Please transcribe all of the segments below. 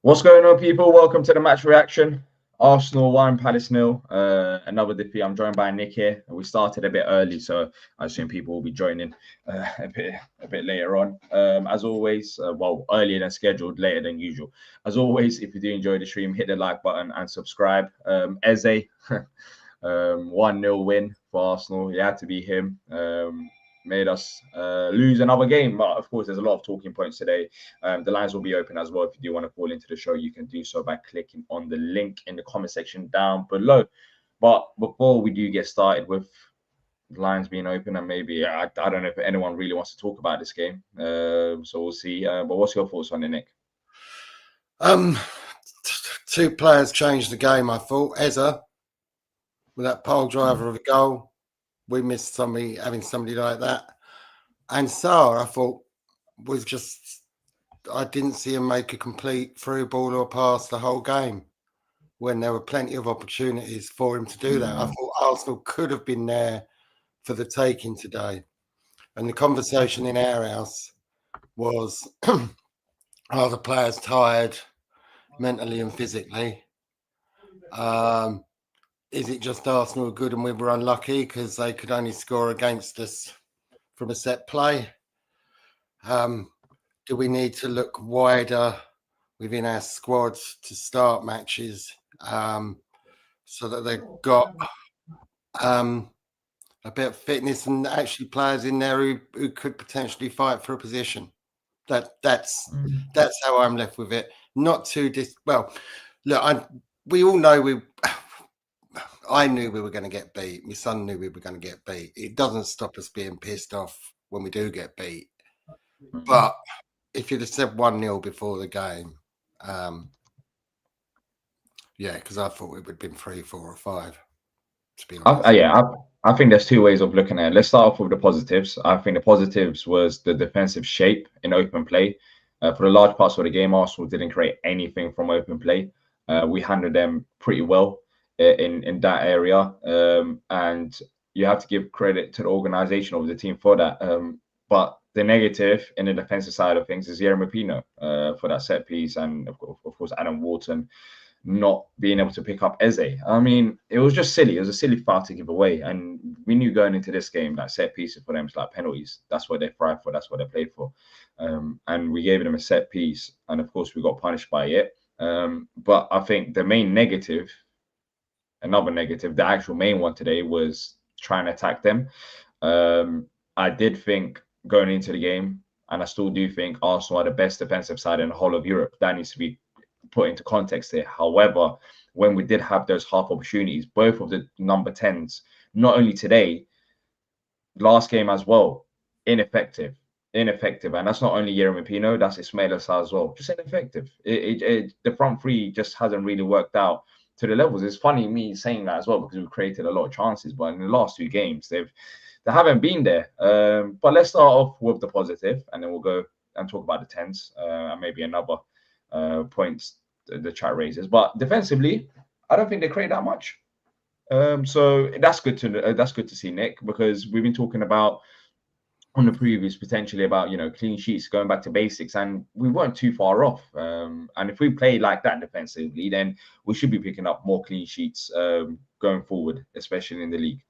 What's going on, people? Welcome to the match reaction. Arsenal 1, Palace 0. Another defeat. I'm joined by Nick here. We started a bit early, so I assume people will be joining a bit later on. As always, earlier than scheduled, later than usual. As always, if you do enjoy the stream, hit the like button and subscribe. Eze, 1-0 win for Arsenal. It had to be him. Made us lose another game. But of course, there's a lot of talking points today. The lines will be open as well. If you do want to call into the show, you can do so by clicking on the link in the comment section down below. But before we do get started with lines being open, and maybe I don't know if anyone really wants to talk about this game, so we'll see. But what's your thoughts on it, Nick? Two players changed the game. I thought Eze with that pole driver of a goal. We missed having somebody like that. And Sarr, I thought, I didn't see him make a complete through ball or pass the whole game when there were plenty of opportunities for him to do that. I thought Arsenal could have been there for the taking today. And the conversation in our house was, are the players tired mentally and physically? Is it just Arsenal were good and we were unlucky because they could only score against us from a set play? Do we need to look wider within our squads to start matches so that they've got a bit of fitness and actually players in there who could potentially fight for a position? That's how I'm left with it. Not too look, we all know I knew we were going to get beat. My son knew we were going to get beat. It doesn't stop us being pissed off when we do get beat. But if you'd have said 1-0 before the game, because I thought it would have been 3, 4 or 5, to be honest. I think there's two ways of looking at it. Let's start off with the positives. I think the positives was the defensive shape in open play. For the large parts of the game, Arsenal didn't create anything from open play. We handled them pretty well in that area, and you have to give credit to the organization of the team for that. But the negative in the defensive side of things is Yeremy Pino for that set piece, and of course Adam Wharton not being able to pick up Eze. I mean, it was just silly. It was a silly foul to give away, and we knew going into this game that set pieces for them is like penalties. That's what they thrive for. That's what they played for. And we gave them a set piece, and of course we got punished by it. But I think the main negative, another negative, the actual main one today was trying to attack them. I did think going into the game, and I still do think Arsenal are the best defensive side in the whole of Europe. That needs to be put into context here. However, when we did have those half opportunities, both of the number 10s, not only today, last game as well, ineffective. And that's not only Yeremy Pino, that's Ismaila Sarr as well. Just ineffective. The front three just hasn't really worked out to the levels. It's funny me saying that as well because we've created a lot of chances, but in the last 2 games, they haven't been there. But let's start off with the positive, and then we'll go and talk about the 10s and maybe another points the chat raises. But defensively, I don't think they create that much. So that's good to see, Nick, because we've been talking about on the previous potentially about clean sheets, going back to basics, and we weren't too far off. And if we play like that defensively, then we should be picking up more clean sheets going forward, especially in the league.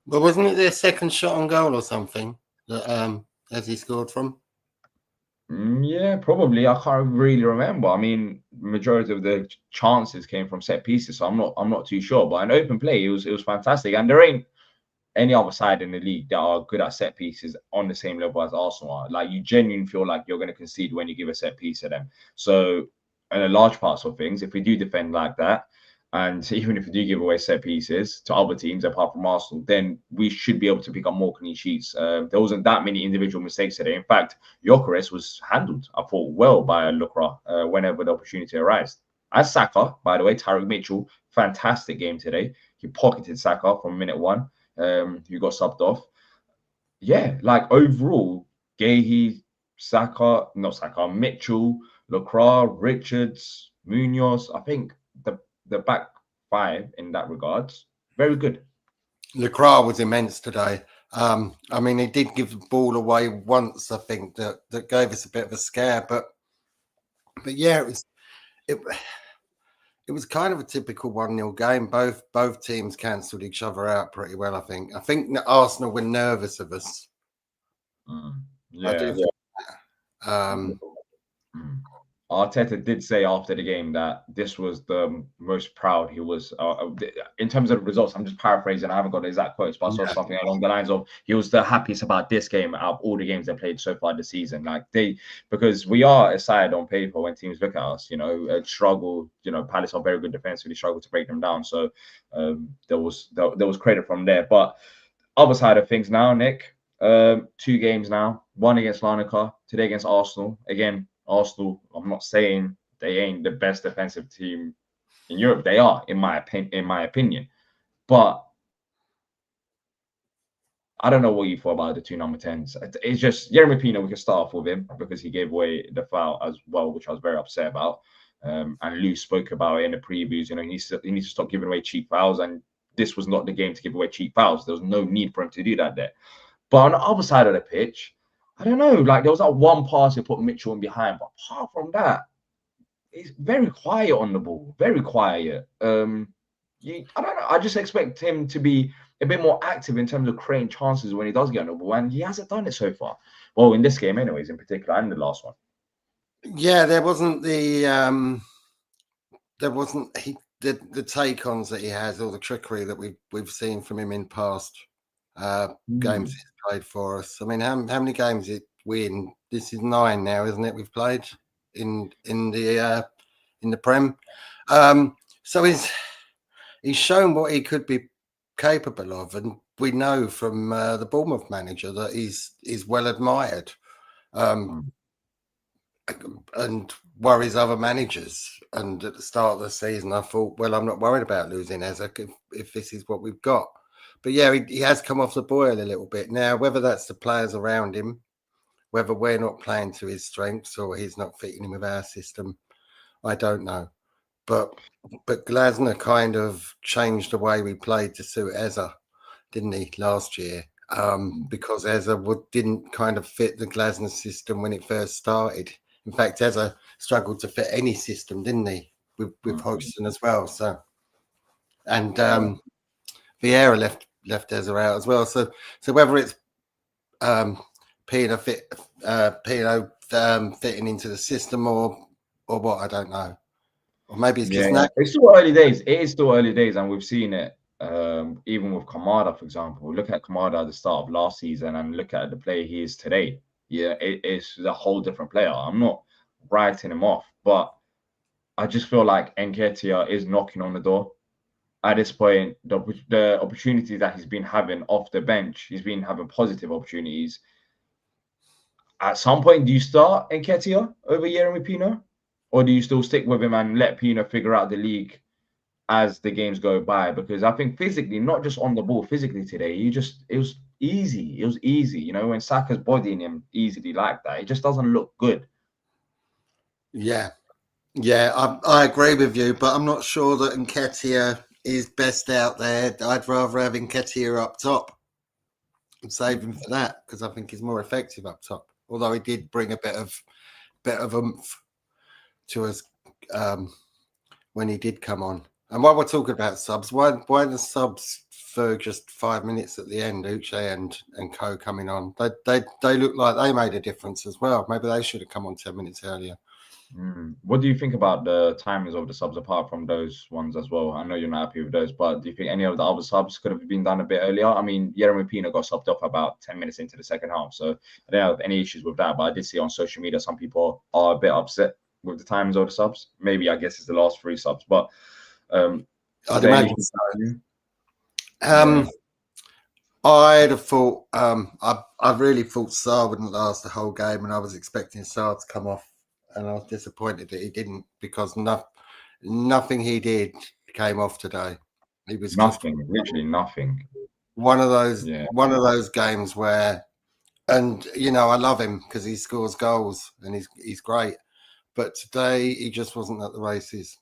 Well, wasn't it their second shot on goal or something that as he scored from? Yeah, probably. I can't really remember. I mean, majority of the chances came from set pieces, so I'm not too sure. But in open play, it was fantastic, and there ain't any other side in the league that are good at set pieces on the same level as Arsenal are. Like, you genuinely feel like you're going to concede when you give a set piece to them. So, in a large parts of things, if we do defend like that, and even if we do give away set pieces to other teams apart from Arsenal, then we should be able to pick up more clean sheets. There wasn't that many individual mistakes today. In fact, Gyökeres was handled, I thought, well by Lucra whenever the opportunity arose. As Saka, by the way, Tyrick Mitchell, fantastic game today. He pocketed Saka from minute 1. Who got subbed off. Yeah, like overall, Mitchell, Lucra, Richards, Munoz. I think the back 5 in that regards, very good. Lucra was immense today. I mean, he did give the ball away once, I think, that gave us a bit of a scare. But yeah, it was kind of a typical 1-0 game. Both teams cancelled each other out pretty well. I think Arsenal were nervous of us. Yeah. Mm. Arteta did say after the game that this was the most proud he was in terms of the results. I'm just paraphrasing. I haven't got the exact quotes, but I saw something along the lines of he was the happiest about this game out of all the games they played so far this season. Like because we are a side on paper when teams look at us, struggle. Palace are very good defensively, struggle to break them down. So there was credit from there. But other side of things now, Nick. 2 games now. One against Larnaca, today against Arsenal. Again, Arsenal, I'm not saying they ain't the best defensive team in Europe. They are, in my opinion. But I don't know what you thought about the 2 number 10s. It's just Yeremy Pino, we can start off with him because he gave away the foul as well, which I was very upset about. And Lou spoke about it in the previews. He needs to stop giving away cheap fouls. And this was not the game to give away cheap fouls. There was no need for him to do that there. But on the other side of the pitch, I don't know. Like, there was that one pass he put Mitchell in behind, but apart from that, he's very quiet on the ball. Very quiet. I don't know. I just expect him to be a bit more active in terms of creating chances when he does get on the ball, and he hasn't done it so far. Well, in this game, anyways, in particular, and the last one. Yeah, there wasn't the take-ons that he has, or the trickery that we've seen from him in past games he's played for us. I mean, how many games did we in? This is 9 now, isn't it? We've played in the Prem. So he's shown what he could be capable of, and we know from the Bournemouth manager that he's well admired, and worries other managers. And at the start of the season, I thought, well, I'm not worried about losing Eze if this is what we've got. But yeah, he has come off the boil a little bit now. Whether that's the players around him, whether we're not playing to his strengths or he's not fitting in with our system, I don't know. But Glasner kind of changed the way we played to suit Eze, didn't he, last year? Because Eze didn't kind of fit the Glasner system when it first started. In fact, Eze struggled to fit any system, didn't he, with Hodgson as well? So, and Vieira left Eze out as well. So whether it's Pino fitting into the system or what, I don't know. Or maybe it's just it's still early days. It is still early days, and we've seen it even with Kamada, for example. Look at Kamada at the start of last season and look at the player he is today. Yeah, it's a whole different player. I'm not writing him off, but I just feel like Nketiah is knocking on the door. At this point, the opportunities that he's been having off the bench, he's been having positive opportunities. At some point, do you start Nketiah over Yeremy Pino? Or do you still stick with him and let Pino figure out the league as the games go by? Because I think physically, not just on the ball, physically today, it was easy. It was easy. When Saka's bodying him easily like that, it just doesn't look good. Yeah, I agree with you, but I'm not sure that Nketiah is best out there. I'd rather have Nketiah up top and save him for that, because I think he's more effective up top. Although he did bring a bit of oomph to us when he did come on. And while we're talking about subs, why the subs for just 5 minutes at the end, Uche and Co coming on? They look like they made a difference as well. Maybe they should have come on 10 minutes earlier. What do you think about the timings of the subs apart from those ones as well? I know you're not happy with those, but do you think any of the other subs could have been done a bit earlier? I mean, Yeremy Pino got subbed off about 10 minutes into the second half, so I don't have any issues with that. But I did see on social media some people are a bit upset with the timings of the subs. Maybe I guess it's the last 3 subs, but I'd imagine so. I'd have thought I really thought Sarr wouldn't last the whole game, and I was expecting Sarr to come off. And I was disappointed that he didn't, because nothing he did came off today. He was nothing, literally nothing. One of those games where, and I love him because he scores goals and he's great, but today he just wasn't at the races.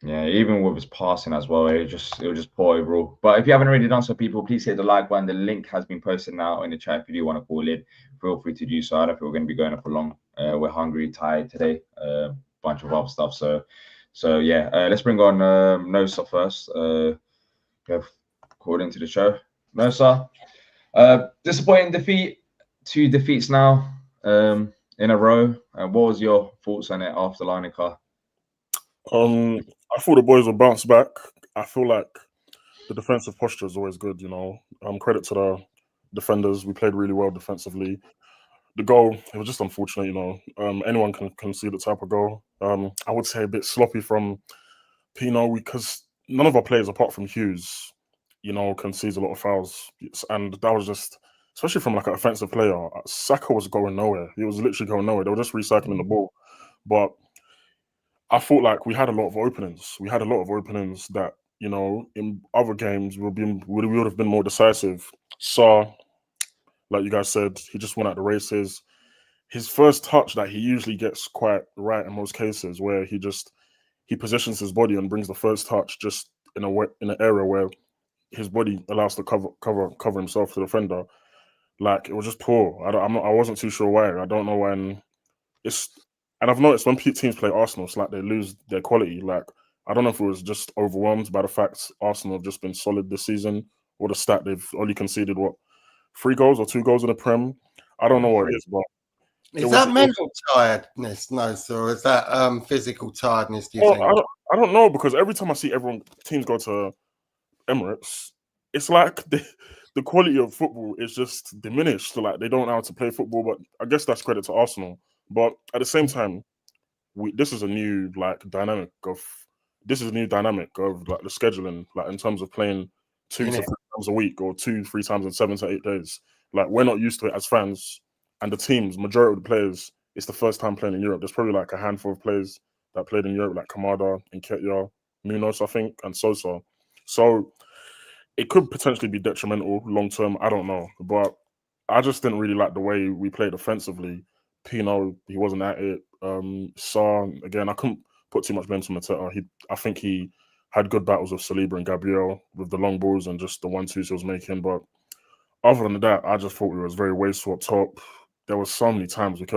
Yeah, even with his passing as well, it was just poor overall. But if you haven't already done so, people, please hit the like button. The link has been posted now in the chat. If you do want to call in, feel free to do so. I don't think we're going to be going up for long. We're hungry, tired today. bunch of other stuff. So yeah, let's bring on Nosa first. Go called into the show. Nosa, disappointing defeat, 2 defeats now in a row. What was your thoughts on it after Lineker? I thought the boys would bounce back. I feel like the defensive posture is always good, Credit to the defenders. We played really well defensively. The goal, it was just unfortunate, anyone can concede the type of goal. I would say a bit sloppy from Pino because none of our players, apart from Hughes, concedes a lot of fouls. And that was just, especially from like an offensive player, Saka was going nowhere. He was literally going nowhere. They were just recycling the ball. But I thought like we had a lot of openings. We had a lot of openings that, in other games we would have been more decisive. So, like you guys said, he just went out the races. His first touch that he usually gets quite right in most cases, where he positions his body and brings the first touch just in an area where his body allows to cover himself to the defender. Like it was just poor. I wasn't too sure why. I don't know when. And I've noticed when teams play Arsenal, it's like they lose their quality. Like I don't know if it was just overwhelmed by the fact Arsenal have just been solid this season, or the stat they've only conceded 3 goals or 2 goals in the Prem. I don't know what it is, but is that mental tiredness, or is that physical tiredness? Do you think? I don't know, because every time I see teams go to Emirates, it's like the quality of football is just diminished. So like they don't know how to play football. But I guess that's credit to Arsenal. But at the same time, this is a new dynamic of like the scheduling, like in terms of playing 2 to 3 times a week or 2-3 times in 7 to 8 days. Like we're not used to it as fans, and the teams, majority of the players, it's the first time playing in Europe. There's probably like a handful of players that played in Europe, like Kamada, Nketiah, Munoz, I think, and Sosa. So it could potentially be detrimental long term. I don't know, but I just didn't really like the way we played offensively. Pino, he wasn't at it. Sarr, again, I couldn't put too much blame to Mateta. I think he had good battles with Saliba and Gabriel with the long balls and just the 1-2s he was making. But other than that, I just thought we was very wasteful up top. There were so many times we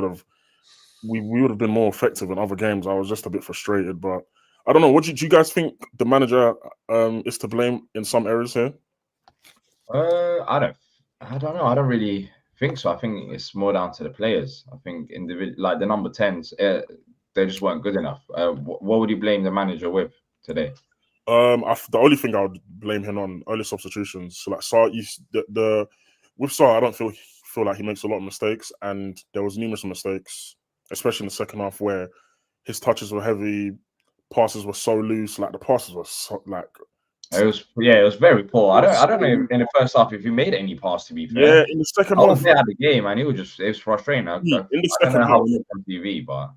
would have been more effective in other games. I was just a bit frustrated, but I don't know. What do you guys think the manager is to blame in some areas here? I don't know. I don't really think so. I think it's more down to the players. I think like the number 10s, they just weren't good enough. What would you blame the manager with today? The only thing I would blame him on early substitutions. So like Sarr, with Sarr, I don't feel like he makes a lot of mistakes, and there was numerous mistakes, especially in the second half where his touches were heavy, passes were so loose. Like the passes were so, like. It was very poor. I don't know in the first half if you made any pass, to be fair. Yeah, in the second half, I was there at the game, and it was frustrating. I don't know how we looked on TV, but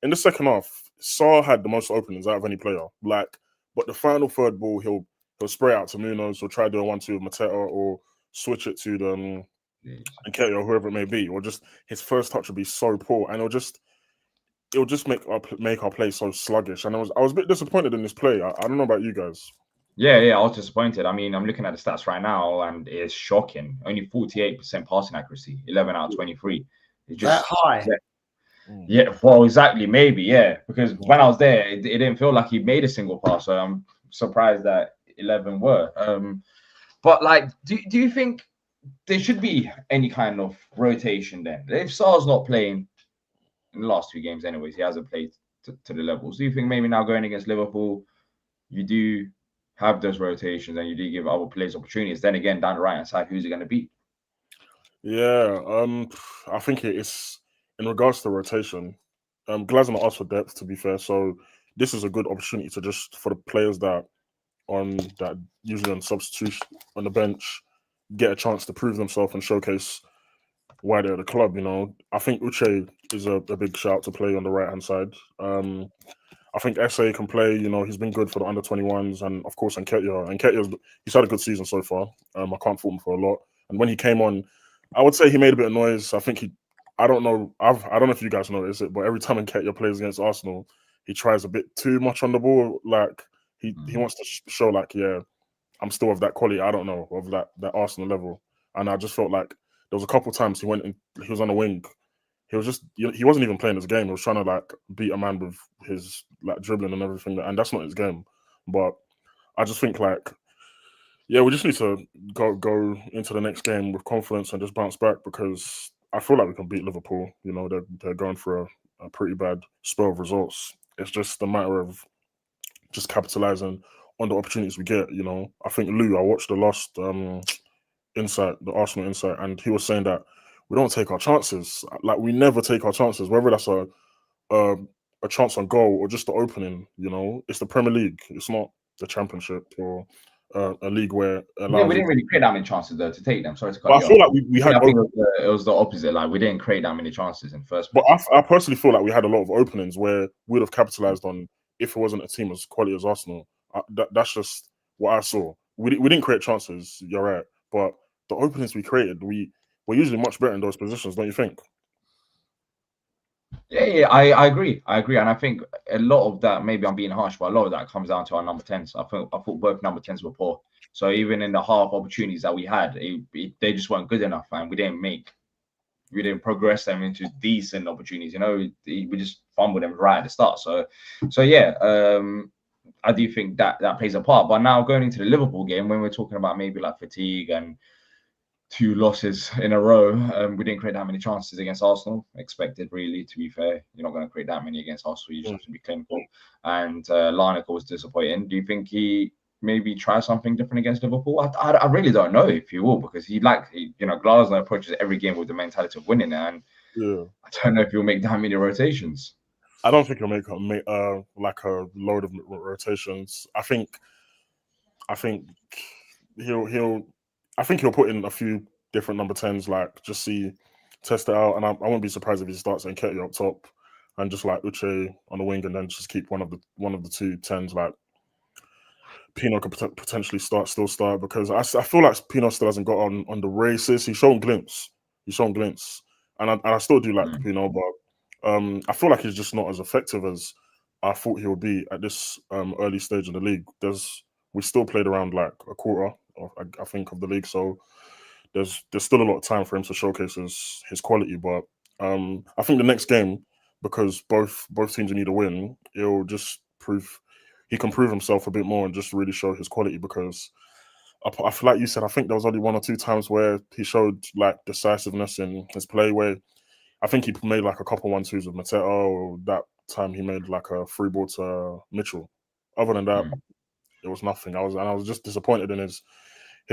in the second half, Sarr had the most openings out of any player. But the final third ball, he'll spray out to Munoz, or try to do a 1-2 with Mateta, or switch it to the Nketiah or whoever it may be, or just his first touch would be so poor, and it'll just make our play so sluggish. And I was a bit disappointed in this play. I don't know about you guys. Yeah, I was disappointed. I mean, I'm looking at the stats right now, and it's shocking. Only 48% passing accuracy, 11 out of 23. It's just that high. Yeah, well, exactly. Maybe, yeah. Because when I was there, it didn't feel like he made a single pass. So I'm surprised that 11 were. But like, do you think there should be any kind of rotation then? If Sarr's not playing in the last 2 games, anyways, he hasn't played to the levels. Do you think maybe now going against Liverpool, you do have those rotations and you do give other players opportunities? Then again, down the right hand side, who's it going to be? Yeah, I think it is in regards to rotation. Glasner asked for depth, to be fair, so this is a good opportunity to just for the players that usually on substitution on the bench get a chance to prove themselves and showcase why they're the club. I think Uche is a big shout to play on the right hand side. I think SA can play. He's been good for the under 21s, and of course Nketiah. He's had a good season so far. I can't fault him for a lot. And when he came on, I would say he made a bit of noise. I think I don't know if you guys notice it, but every time Nketiah plays against Arsenal, he tries a bit too much on the ball. Like he wants to show like, yeah, I'm still of that quality. I don't know, of that Arsenal level. And I just felt like there was a couple of times he was on the wing he was just he wasn't even playing his game. He was trying to like beat a man with his like dribbling and everything, and that's not his game. But I just think like, yeah, we just need to go into the next game with confidence and just bounce back, because I feel like we can beat Liverpool. You know, they're going for a pretty bad spell of results. It's just a matter of just capitalizing on the opportunities we get. You know, I think Lou, I watched the last Insight, the Arsenal Insight, and he was saying that we don't take our chances. Like, we never take our chances, whether that's a chance on goal or just the opening. You know, it's the Premier League. It's not the Championship or a league where we didn't really create that many chances though to take them. Sorry to cut but you I feel off. like we had. I think it was the opposite. Like, we didn't create that many chances in the first place. But I personally feel like we had a lot of openings where we'd have capitalized on if it wasn't a team as quality as Arsenal. That's just what I saw. We didn't create chances. You're right, but the openings we created, we're usually much better in those positions, don't you think? Yeah, I agree. And I think a lot of that, maybe I'm being harsh, but a lot of that comes down to our number 10s. I thought both number 10s were poor. So even in the half opportunities that we had, they just weren't good enough, and we didn't progress them into decent opportunities. You know, we just fumbled them right at the start. So yeah, I do think that plays a part. But now going into the Liverpool game, when we're talking about maybe like fatigue and 2 losses in a row, we didn't create that many chances against Arsenal. Expected, really, to be fair. You're not going to create that many against Arsenal. You just have to be clinical. And Lineker was disappointing. Do you think he maybe try something different against Liverpool? I really don't know if he will, because Glasner approaches every game with the mentality of winning, and I don't know if he'll make that many rotations. I don't think he'll make like a load of rotations. I think he'll put in a few different number 10s, like just test it out, and I won't be surprised if he starts Nketiah up top and just like Uche on the wing, and then just keep one of the 2 10s. Like, Pino could potentially still start, because I feel like Pino still hasn't got on the races. He's shown glimpse, and I still do like Pino, but I feel like he's just not as effective as I thought he would be at this early stage of the league. We still played around like a quarter, I think, of the league, so there's still a lot of time for him to showcase his quality. But I think the next game, because both teams need a win, it'll just prove he can prove himself a bit more and just really show his quality. Because I feel like you said, I think there was only 1 or 2 times where he showed like decisiveness in his play, where I think he made like a couple 1-2s with Mateo. That time he made like a free ball to Mitchell. Other than that, it was nothing. I was just disappointed in his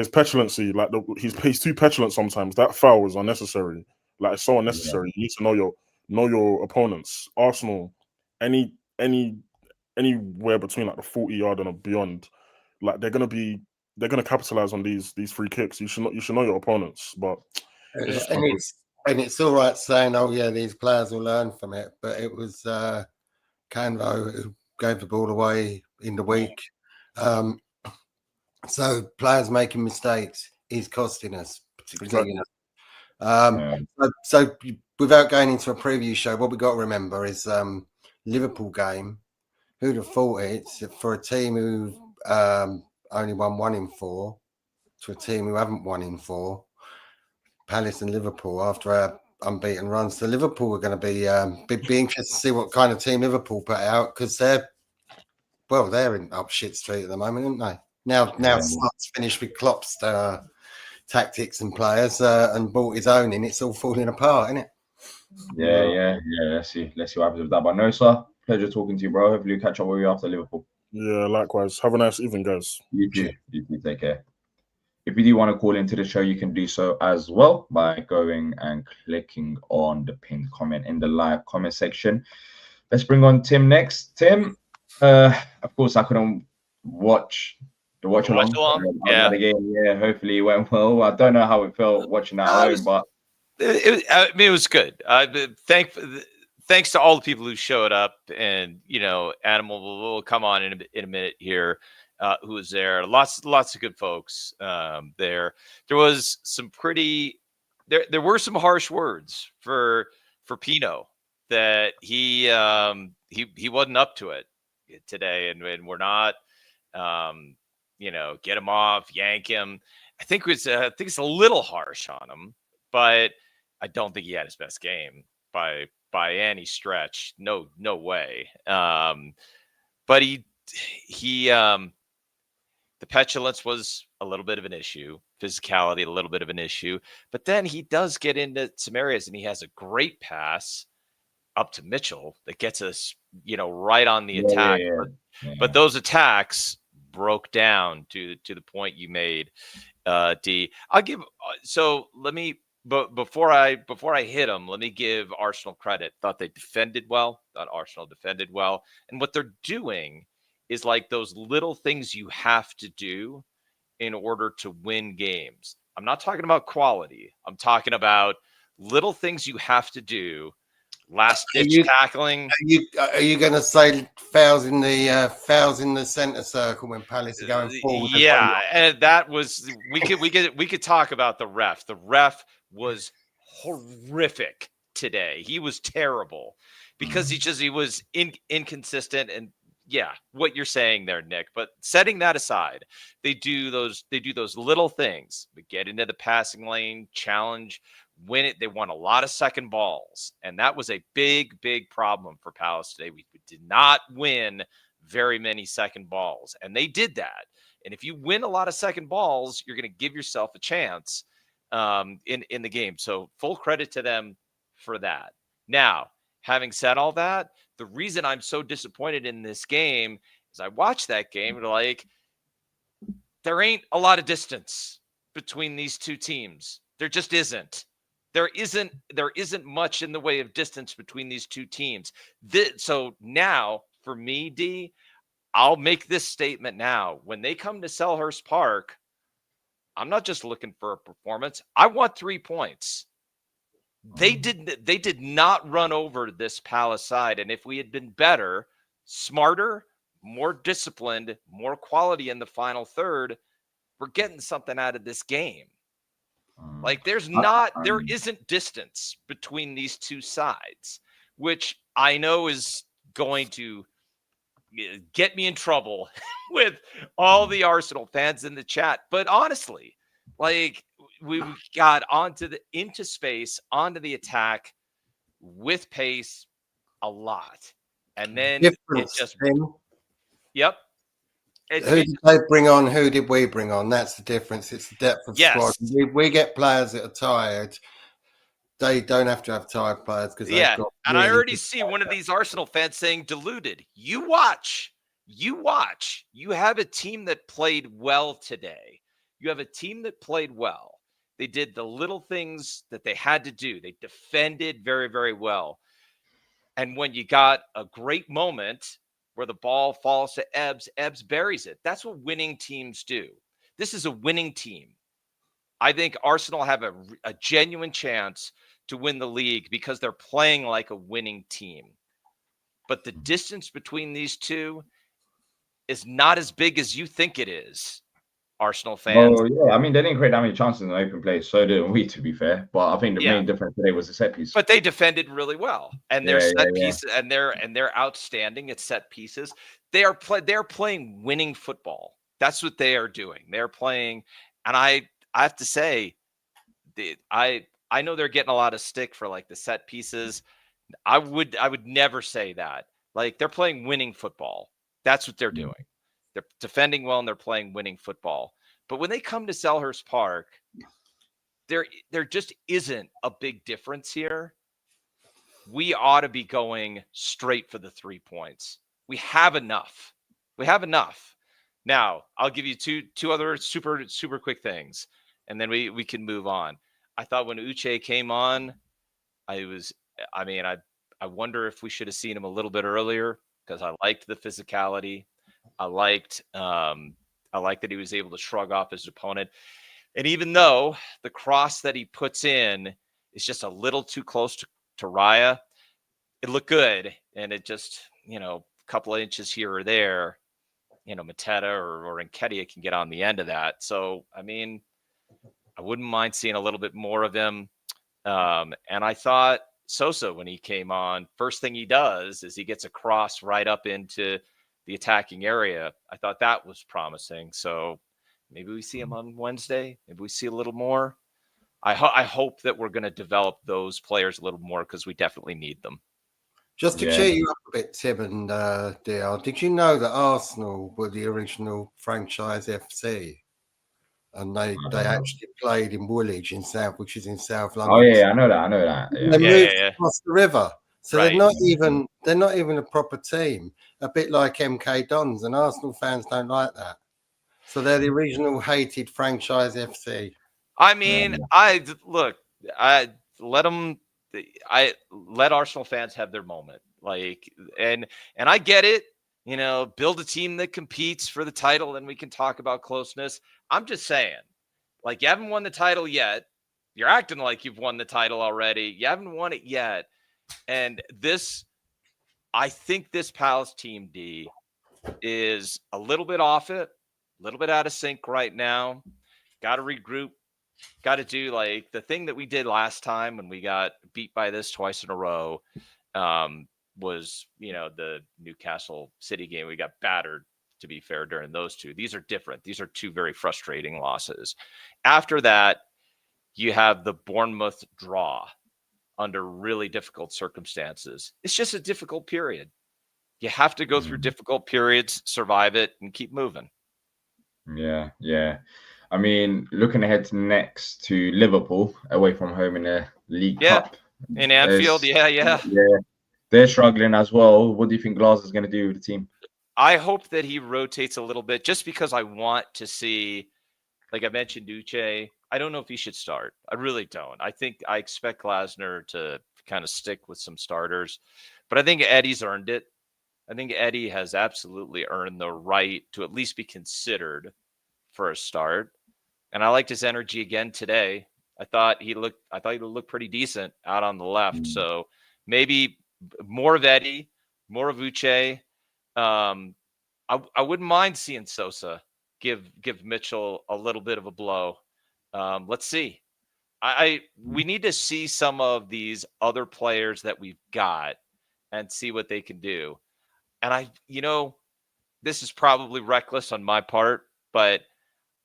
petulancy. Like, he's too petulant sometimes. That foul was unnecessary. Like, it's so unnecessary. You need to know your opponents. Arsenal, anywhere between like the 40-yard and beyond, like they're gonna capitalize on these free kicks. You should know your opponents. But it's all right saying, oh yeah, these players will learn from it, but it was Canvo who gave the ball away in the week. So players making mistakes is costing us, particularly. So without going into a preview show, what we got to remember is Liverpool game. Who'd have thought it, for a team who only won 1 in 4 to a team who haven't won in 4, Palace and Liverpool, after our unbeaten runs. So Liverpool are going to be interested to see what kind of team Liverpool put out, because they're in up shit street at the moment, aren't they? Now Slot's finished with Klopp's tactics and players and brought his own in. It's all falling apart, isn't it? Yeah. Let's see what happens with that. But no, sir, pleasure talking to you, bro. Hopefully, catch up with you after Liverpool. Yeah, likewise. Have a nice evening, guys. You too. Take care. If you do want to call into the show, you can do so as well by going and clicking on the pinned comment in the live comment section. Let's bring on Tim next. Tim, of course, I couldn't watch the watch along. Yeah. The game. Yeah, hopefully it went well. I don't know how it felt watching at home, but it was good. Thanks to all the people who showed up, and Animal will come on in a minute here. Who was there? Lots of good folks there. There was some there were some harsh words for Pino, that he wasn't up to it today, and we're not get him off, yank him. I think it's a little harsh on him, but I don't think he had his best game. by any stretch. No way. But he the petulance was a little bit of an issue, physicality a little bit of an issue, but then he does get into some areas, and he has a great pass up to Mitchell that gets us, right on the attack. But those attacks broke down to the point you made, D. I'll give. So let me. But before I hit them, let me give Arsenal credit. Thought they defended well. Thought Arsenal defended well, and what they're doing is like those little things you have to do in order to win games. I'm not talking about quality. I'm talking about little things you have to do. Last ditch tackling. Are you going to say fouls in the center circle when Palace are going forward? Yeah, and that was we could talk about the ref. The ref was horrific today. He was terrible because he was inconsistent, and yeah, what you're saying there, Nick. But setting that aside, they do those little things. They get into the passing lane, challenge, win it. They won a lot of second balls, and that was a big problem for Palace today. We did not win very many second balls, and they did that. And if you win a lot of second balls, you're going to give yourself a chance in the game. So full credit to them for that. Now, having said all that, the reason I'm so disappointed in this game is I watched that game and like there ain't a lot of distance between these two teams. There just isn't. There isn't much in the way of distance between these two teams. So now, for me, D, I'll make this statement now. When they come to Selhurst Park, I'm not just looking for a performance. I want 3 points. They did not run over this Palace side. And if we had been better, smarter, more disciplined, more quality in the final third, we're getting something out of this game. Like there isn't distance between these two sides, which I know is going to get me in trouble with all the Arsenal fans in the chat. But honestly, like we got into space, onto the attack with pace a lot. And then it just, yep. Who did they bring on? Who did we bring on? That's the difference. It's the depth of squad. We get players that are tired. They don't have to have tired players because and I already see one of these Arsenal fans saying deluded. You watch. You have a team that played well today. You have a team that played well. They did the little things that they had to do. They defended very, very well. And when you got a great moment where the ball falls to Ebbs buries it. That's what winning teams do. This is a winning team. I think Arsenal have a genuine chance to win the league because they're playing like a winning team. But the distance between these two is not as big as you think it is, Arsenal fans. Oh, yeah. I mean, they didn't create that many chances in the open play, so didn't we, to be fair. But I think the main difference today was the set piece. But they defended really well, and their set pieces, and they're outstanding at set pieces. They're playing winning football. That's what they are doing. They're playing, and I have to say, I know they're getting a lot of stick for like the set pieces. I would never say that. Like they're playing winning football. That's what they're doing. They're defending well and they're playing winning football. But when they come to Selhurst Park, there just isn't a big difference here. We ought to be going straight for the 3 points. We have enough. Now, I'll give you two other super quick things, and then we can move on. I thought when Uche came on, I wonder if we should have seen him a little bit earlier because I liked the physicality. I liked that he was able to shrug off his opponent. And even though the cross that he puts in is just a little too close to Raya, it looked good. And it just, a couple of inches here or there, Mateta or Nketiah can get on the end of that. So, I mean, I wouldn't mind seeing a little bit more of him. And I thought Sosa, when he came on, first thing he does is he gets a cross right up into the attacking area. I thought that was promising. So maybe we see him on Wednesday. Maybe we see a little more. I hope that we're going to develop those players a little more because we definitely need them. Just to Yeah. cheer you up a bit, Tim and DR, did you know that Arsenal were the original franchise FC? And they actually played in Woolwich which is in South London. Oh yeah, I know that. And Yeah. they moved across the river. So Right. they're not even a proper team. A bit like MK Dons, and Arsenal fans don't like that. So they're the original hated franchise FC. I mean, I let Arsenal fans have their moment. Like, and I get it, you know, build a team that competes for the title and we can talk about closeness. I'm just saying, like, you haven't won the title yet. You're acting like you've won the title already. You haven't won it yet. And I think this Palace team, D, is a little bit off it, a little bit out of sync right now. Got to regroup. Got to do like the thing that we did last time when we got beat by this twice in a row. Was, you know, the Newcastle City game. We got battered, to be fair, during those two. These are different. These are two very frustrating losses. After that, you have the Bournemouth draw under really difficult circumstances. It's just a difficult period. You have to go through difficult periods, survive it, and keep moving. Yeah. I mean, looking ahead to next to Liverpool, away from home in the League Cup. In Anfield, yeah. They're struggling as well. What do you think Glasner's going to do with the team? I hope that he rotates a little bit just because I want to see, like I mentioned, Uche. I don't know if he should start. I really don't. I expect Glasner to kind of stick with some starters, but I think Eddie's earned it. I think Eddie has absolutely earned the right to at least be considered for a start. And I liked his energy again today. I thought he looked pretty decent out on the left. So maybe more of Eddie, more of Uche. I wouldn't mind seeing Sosa give Mitchell a little bit of a blow. Let's see. We need to see some of these other players that we've got and see what they can do. And this is probably reckless on my part, but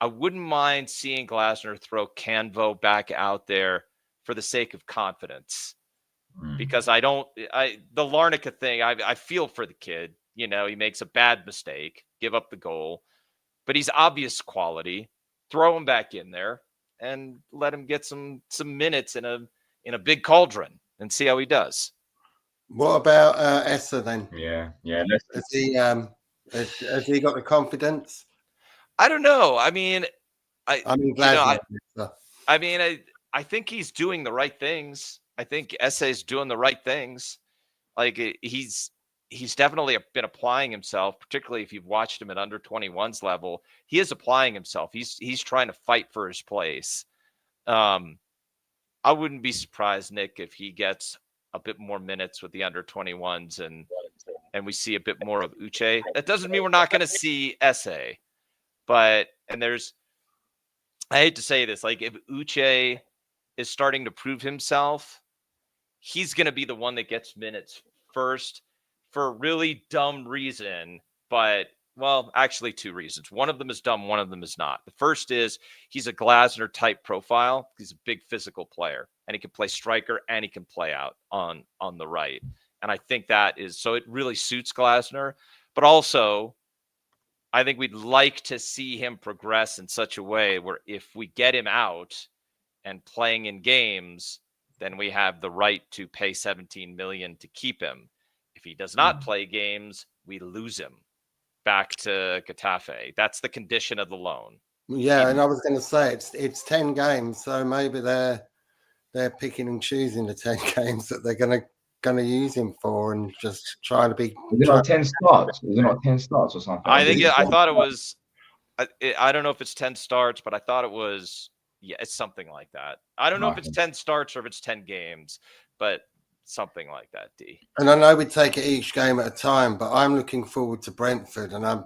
I wouldn't mind seeing Glasner throw Canvo back out there for the sake of confidence. Because the Larnaca thing, I feel for the kid. You know, he makes a bad mistake, give up the goal, but he's obvious quality. Throw him back in there and let him get some minutes in a big cauldron and see how he does. What about Essa then? Yeah. Has he got the confidence? I don't know. I mean, Glasner. I think he's doing the right things. I think Esse's doing the right things. Like he's definitely been applying himself, particularly if you've watched him at under 21s level. He is applying himself. He's trying to fight for his place. I wouldn't be surprised, Nick, if he gets a bit more minutes with the under 21s and we see a bit more of Uche. That doesn't mean we're not going to see Esse. I hate to say this, like if Uche is starting to prove himself, he's going to be the one that gets minutes first for a really dumb reason. But, well, actually 2 reasons. One of them is dumb. One of them is not. The first is he's a Glasner type profile. He's a big physical player and he can play striker and he can play out on the right. And I think so it really suits Glasner, but also I think we'd like to see him progress in such a way where if we get him out and playing in games, then we have the right to pay 17 million to keep him. If he does not play games, we lose him back to Getafe. That's the condition of the loan. Yeah, and I was going to say it's 10 games, so maybe they're picking and choosing the 10 games that they're going to use him for, and just trying to be. Is it not 10 starts? Is it not 10 starts or something? I thought it was. I don't know if it's 10 starts, but I thought it was. Yeah, it's something like that. I don't know if it's 10 starts or if it's 10 games, but something like that, D. And I know we take it each game at a time, but I'm looking forward to Brentford, and I'm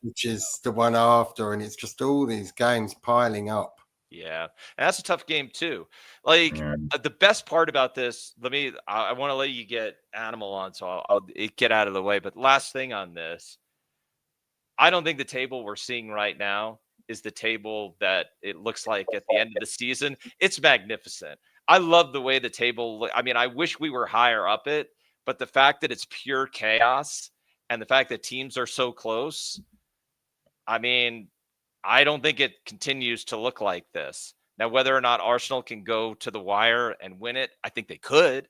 which is the one after, and it's just all these games piling up. Yeah, and that's a tough game too. Like the best part about this, I want to let you get Animal on, so I'll get out of the way. But last thing on this, I don't think the table we're seeing right now is the table that it looks like at the end of the season. It's magnificent. I love the way the table. I mean, I wish we were higher up it, but the fact that it's pure chaos and the fact that teams are so close, I mean, I don't think it continues to look like this. Now, whether or not Arsenal can go to the wire and win it, I think they could,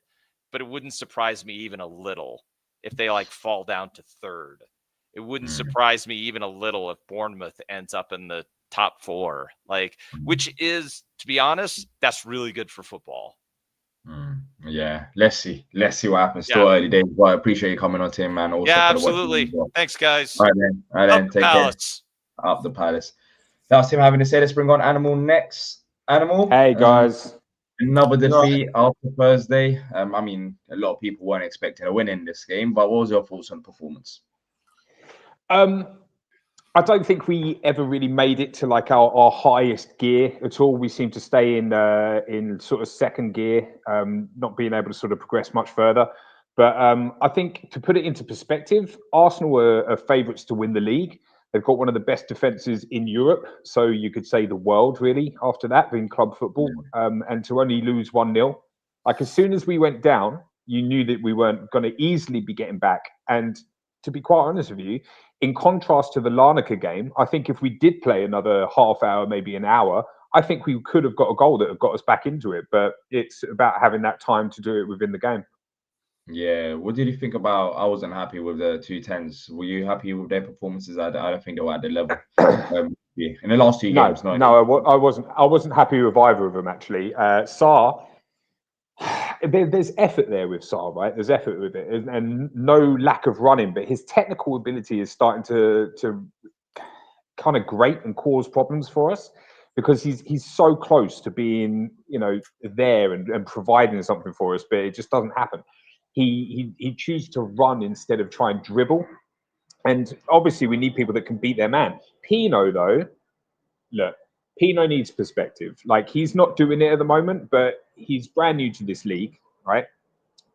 but it wouldn't surprise me even a little if they like fall down to third. It wouldn't surprise me even a little if Bournemouth ends up in the top 4, like, which is, to be honest, that's really good for football. Yeah, let's see what happens. Still early days, but I appreciate you coming on, Tim, man. Also, yeah, absolutely. Thanks, guys. All right, then. Take care. Up the Palace. That's Tim having to say. Let's bring on Animal next. Animal. Hey guys. Another defeat after Thursday. I mean, a lot of people weren't expecting a win in this game, but what was your thoughts on performance? I don't think we ever really made it to like our highest gear at all. We seemed to stay in sort of second gear, not being able to sort of progress much further. But I think, to put it into perspective, Arsenal are favourites to win the league. They've got one of the best defences in Europe, so you could say the world, really, after that, in club football. And to only lose 1-0, like, as soon as we went down, you knew that we weren't going to easily be getting back. And to be quite honest with you, in contrast to the Larnaca game, I think if we did play another half hour, maybe an hour, I think we could have got a goal that have got us back into it. But it's about having that time to do it within the game. Yeah, what did you think about? I wasn't happy with the 210s. Were you happy with their performances? I don't think they were at the level. Yeah, in the last 2 games. No, I wasn't happy with either of them, actually. Sarr, there's effort there with Sarr, right? There's effort with it, and no lack of running. But his technical ability is starting to kind of grate and cause problems for us, because he's so close to being, there and providing something for us, but it just doesn't happen. He chooses to run instead of try and dribble. And obviously we need people that can beat their man. Pino, though, look, Pino needs perspective. Like, he's not doing it at the moment, but he's brand new to this league, right?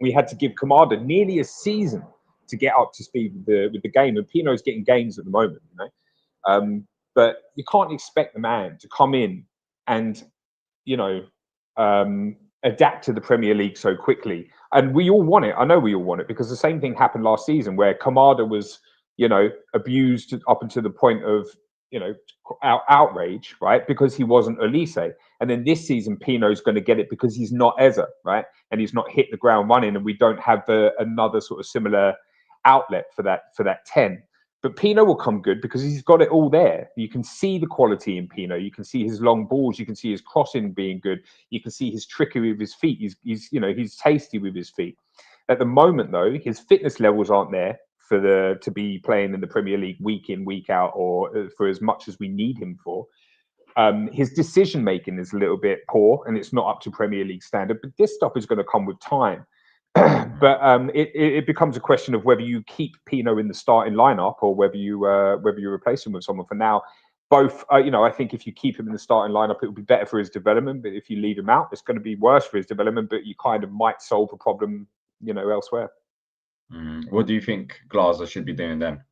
We had to give Kamada nearly a season to get up to speed with the game, and Pino's getting games at the moment, but you can't expect the man to come in and, adapt to the Premier League so quickly. And we all want it. I know we all want it, because the same thing happened last season where Kamada was, abused up until the point of, outrage, right? Because he wasn't Elise. And then this season, Pino's going to get it because he's not Eza, right? And he's not hit the ground running, and we don't have another sort of similar outlet for that 10. But Pino will come good because he's got it all there. You can see the quality in Pino. You can see his long balls. You can see his crossing being good. You can see his trickery with his feet. He's tasty with his feet. At the moment, though, his fitness levels aren't there to be playing in the Premier League week in, week out, or for as much as we need him for. His decision making is a little bit poor, and it's not up to Premier League standard. But this stuff is going to come with time. But it becomes a question of whether you keep Pino in the starting lineup or whether you replace him with someone. For now, both. I think if you keep him in the starting lineup, it will be better for his development. But if you leave him out, it's going to be worse for his development. But you kind of might solve a problem, elsewhere. What do you think Glazer should be doing then?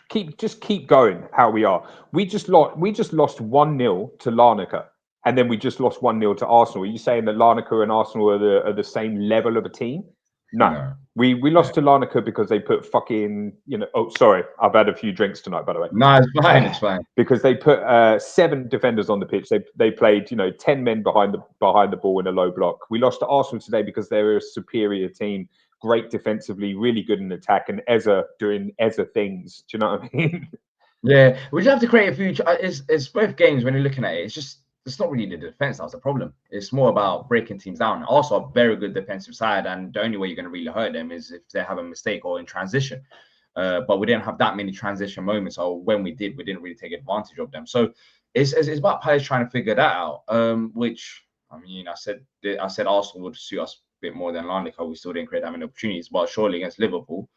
Keep going how we are. We just lost 1-0 to Larnaca. And then we just lost 1-0 to Arsenal. Are you saying that Larnaca and Arsenal are the same level of a team? No. We lost to Larnaca because they put fucking, oh, sorry. I've had a few drinks tonight, by the way. No, it's fine. Because they put 7 defenders on the pitch. They played, 10 men behind the ball in a low block. We lost to Arsenal today because they're a superior team, great defensively, really good in attack, and Eza doing Eza things. Do you know what I mean? Yeah, we just have to create a future. It's both games when you're looking at it. It's not really the defense that's the problem. It's more about breaking teams down. Also, a very good defensive side, and the only way you're going to really hurt them is if they have a mistake or in transition. But we didn't have that many transition moments, or when we did, we didn't really take advantage of them. So it's about Palace trying to figure that out. Which, I mean, I said Arsenal would suit us a bit more than Larnaca. We still didn't create that many opportunities, but surely against Liverpool,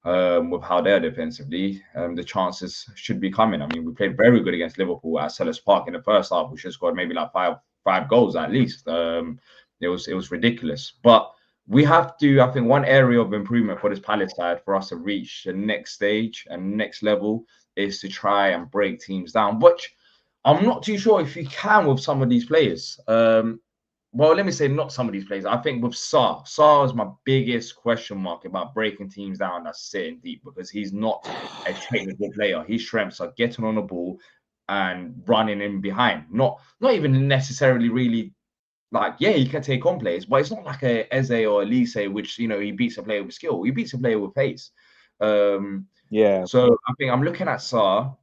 with how they're defensively, the chances should be coming. I mean, we played very good against Liverpool at Selhurst Park in the first half. We should have scored maybe like five goals at least. It was ridiculous. But we have to, I think one area of improvement for this Palace side for us to reach the next stage and next level is to try and break teams down, which I'm not too sure if you can with some of these players. Well, let me say not some of these players. I think with Sarr is my biggest question mark about breaking teams down that's sitting deep, because he's not a technical player. His strengths are getting on the ball and running in behind. Not even necessarily really like, yeah, he can take on players, but it's not like a Eze or Elise, which, you know, he beats a player with skill. He beats a player with pace. Yeah. So I think I'm looking at Sarr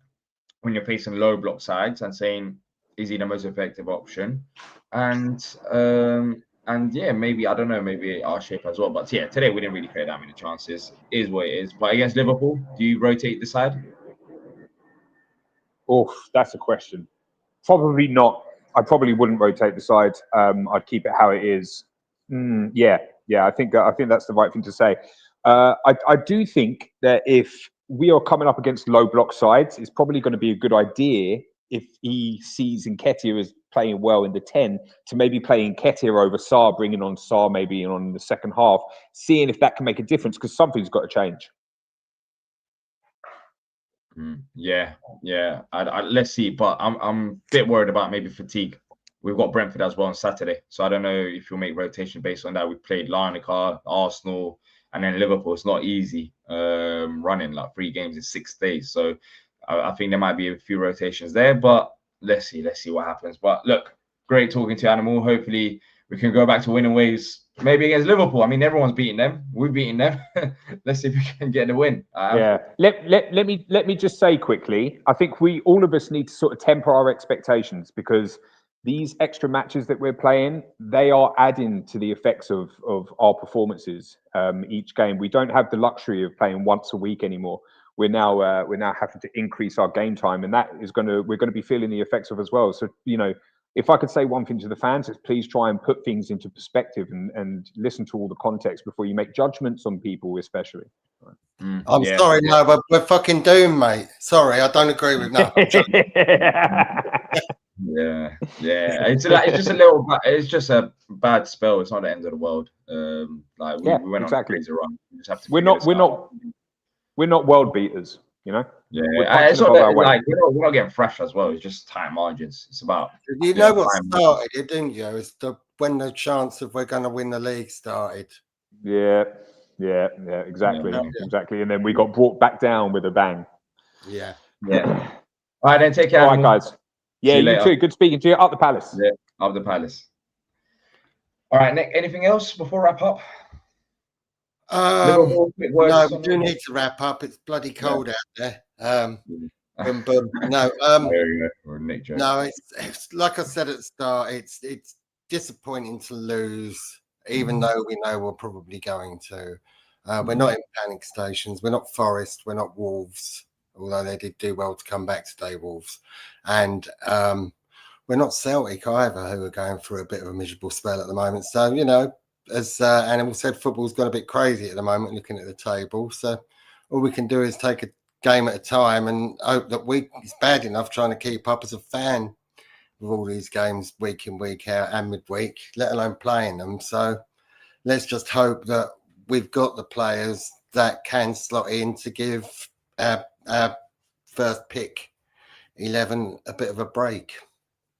when you're facing low block sides and saying, is he the most effective option? And yeah, maybe, I don't know, maybe our shape as well. But yeah, today we didn't really create that many chances. Is what it is. But against Liverpool, do you rotate the side? Oh, that's a question. Probably not. I probably wouldn't rotate the side. I'd keep it how it is. Yeah. I think that's the right thing to say. I do think that if we are coming up against low block sides, it's probably going to be a good idea if he sees Nketiah as playing well in the 10 to maybe play Nketiah over Sarr, bringing on Sarr maybe on the second half, seeing if that can make a difference, because something's got to change. Yeah. Let's see, but I'm a bit worried about maybe fatigue. We've got Brentford as well on Saturday, so I don't know if you'll make rotation based on that. We played Larnaca, Arsenal, and then Liverpool. It's not easy running like 3 games in 6 days, so I think there might be a few rotations there. But let's see what happens. But look, great talking to you, Animal. Hopefully we can go back to winning ways, maybe against Liverpool. I mean, everyone's beating them. We're beating them. Let's see if we can get the win. Yeah. Let me just say quickly, I think all of us need to sort of temper our expectations, because these extra matches that we're playing, they are adding to the effects of our performances each game. We don't have the luxury of playing once a week anymore. We're now having to increase our game time, and that is we're going to be feeling the effects of as well. So, you know, if I could say one thing to the fans, is please try and put things into perspective and listen to all the context before you make judgments on people, especially. I'm sorry, no, but we're fucking doomed, mate. Sorry, I don't agree with that. Yeah. It's just a little. It's just a bad spell. It's not the end of the world. Like we went exactly. on a crazy run. We just have to. We're not world beaters, you know. Yeah, it's not that, like we're not getting fresh as well. It's just tight margins. It's about. You know what started it, didn't you? It's when the chance of we're going to win the league started. Yeah, exactly. And then we got brought back down with a bang. Yeah. All right, then take care. All right, guys. Yeah, you too. Good speaking to you. Up the Palace. Yeah, up the Palace. All right, Nick. Anything else before wrap up? No, we do need to wrap up. It's bloody cold out there. No, it's like I said at the start. It's disappointing to lose, even though we know we're probably going to. We're not in panic stations. We're not Forest. We're not Wolves, although they did do well to come back today, Wolves. And we're not Celtic either, who are going through a bit of a miserable spell at the moment. So, you know, as Animal said, football's gone a bit crazy at the moment, looking at the table. So all we can do is take a game at a time and hope that it's bad enough trying to keep up as a fan with all these games week in, week out and midweek, let alone playing them. So let's just hope that we've got the players that can slot in to give our first pick 11 a bit of a break.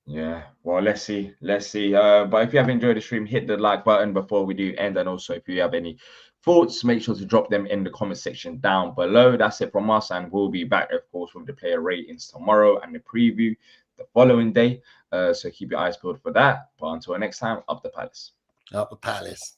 Yeah, well, let's see. But if you have enjoyed the stream, hit the like button before we do end. And also, if you have any thoughts, make sure to drop them in the comment section down below. That's it from us, and we'll be back, of course, with the player ratings tomorrow and the preview the following day. So keep your eyes peeled for that. But until next time, up the Palace. Up the Palace.